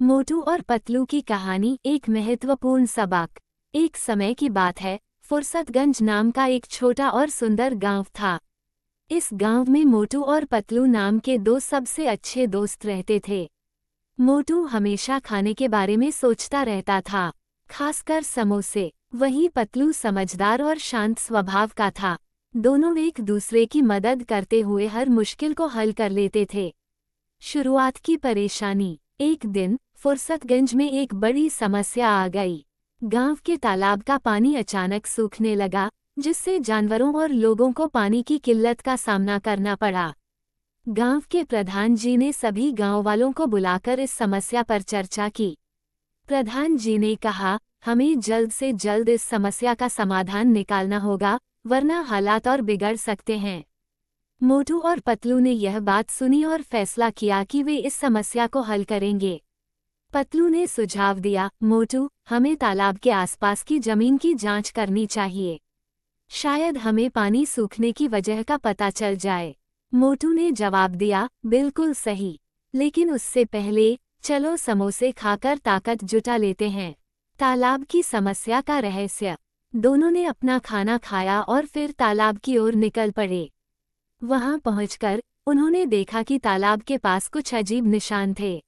मोटू और पतलू की कहानी। एक महत्वपूर्ण सबक। एक समय की बात है, फुर्सतगंज नाम का एक छोटा और सुंदर गांव था। इस गांव में मोटू और पतलू नाम के दो सबसे अच्छे दोस्त रहते थे। मोटू हमेशा खाने के बारे में सोचता रहता था, खासकर समोसे। वहीं पतलू समझदार और शांत स्वभाव का था। दोनों एक दूसरे की मदद करते हुए हर मुश्किल को हल कर लेते थे। शुरुआत की परेशानी। एक दिन फुर्सतगंज में एक बड़ी समस्या आ गई। गांव के तालाब का पानी अचानक सूखने लगा, जिससे जानवरों और लोगों को पानी की किल्लत का सामना करना पड़ा। गांव के प्रधान जी ने सभी गांव वालों को बुलाकर इस समस्या पर चर्चा की। प्रधान जी ने कहा, हमें जल्द से जल्द इस समस्या का समाधान निकालना होगा, वरना हालात और बिगड़ सकते हैं। मोटू और पतलू ने यह बात सुनी और फैसला किया कि वे इस समस्या को हल करेंगे। पतलू ने सुझाव दिया, मोटू, हमें तालाब के आसपास की जमीन की जांच करनी चाहिए। शायद हमें पानी सूखने की वजह का पता चल जाए। मोटू ने जवाब दिया, बिल्कुल सही। लेकिन उससे पहले चलो समोसे खाकर ताकत जुटा लेते हैं। तालाब की समस्या का रहस्य। दोनों ने अपना खाना खाया और फिर तालाब की ओर निकल पड़े। वहां पहुंचकर उन्होंने देखा कि तालाब के पास कुछ अजीब निशान थे।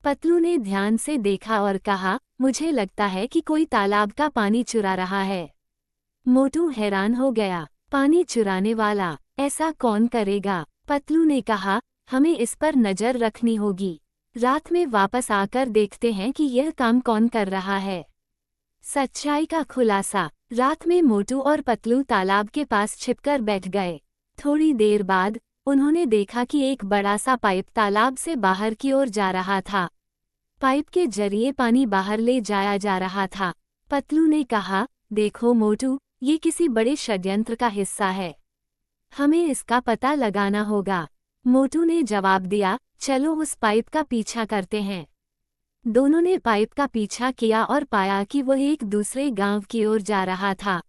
पतलू ने ध्यान से देखा और कहा, मुझे लगता है कि कोई तालाब का पानी चुरा रहा है। मोटू हैरान हो गया, पानी चुराने वाला, ऐसा कौन करेगा? पतलू ने कहा, हमें इस पर नजर रखनी होगी। रात में वापस आकर देखते हैं कि यह काम कौन कर रहा है। सच्चाई का खुलासा। रात में मोटू और पतलू तालाब के पास छिपकर बैठ गए। थोड़ी देर बाद उन्होंने देखा कि एक बड़ा सा पाइप तालाब से बाहर की ओर जा रहा था। पाइप के जरिए पानी बाहर ले जाया जा रहा था। पतलू ने कहा, देखो मोटू, ये किसी बड़े षड्यंत्र का हिस्सा है। हमें इसका पता लगाना होगा। मोटू ने जवाब दिया, चलो उस पाइप का पीछा करते हैं। दोनों ने पाइप का पीछा किया और पाया कि वह एक दूसरे गांव की ओर जा रहा था।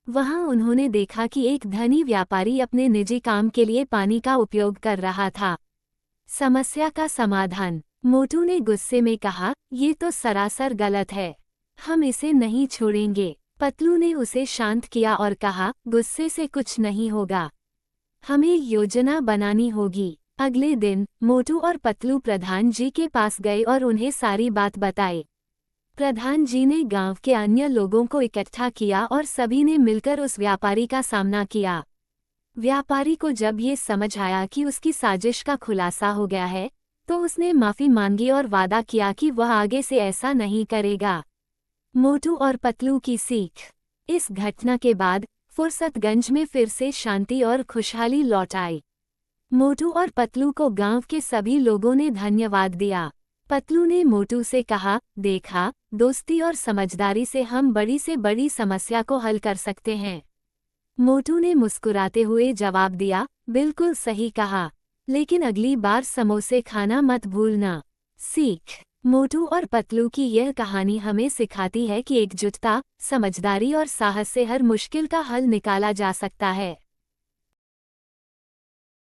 वहां उन्होंने देखा कि एक धनी व्यापारी अपने निजी काम के लिए पानी का उपयोग कर रहा था। समस्या का समाधान। मोटू ने गुस्से में कहा, ये तो सरासर गलत है, हम इसे नहीं छोड़ेंगे। पतलू ने उसे शांत किया और कहा, गुस्से से कुछ नहीं होगा, हमें योजना बनानी होगी। अगले दिन मोटू और पतलू प्रधान जी के पास गए और उन्हें सारी बात बताई। प्रधान जी ने गांव के अन्य लोगों को इकट्ठा किया और सभी ने मिलकर उस व्यापारी का सामना किया। व्यापारी को जब ये समझ आया कि उसकी साजिश का खुलासा हो गया है, तो उसने माफी मांगी और वादा किया कि वह आगे से ऐसा नहीं करेगा। मोटू और पतलू की सीख। इस घटना के बाद फुर्सतगंज में फिर से शांति और खुशहाली लौट आई। मोटू और पतलू को गांव के सभी लोगों ने धन्यवाद दिया। पतलू ने मोटू से कहा, देखा, दोस्ती और समझदारी से हम बड़ी से बड़ी समस्या को हल कर सकते हैं। मोटू ने मुस्कुराते हुए जवाब दिया, बिल्कुल सही कहा, लेकिन अगली बार समोसे खाना मत भूलना। सीख। मोटू और पतलू की यह कहानी हमें सिखाती है कि एकजुटता, समझदारी और साहस से हर मुश्किल का हल निकाला जा सकता है।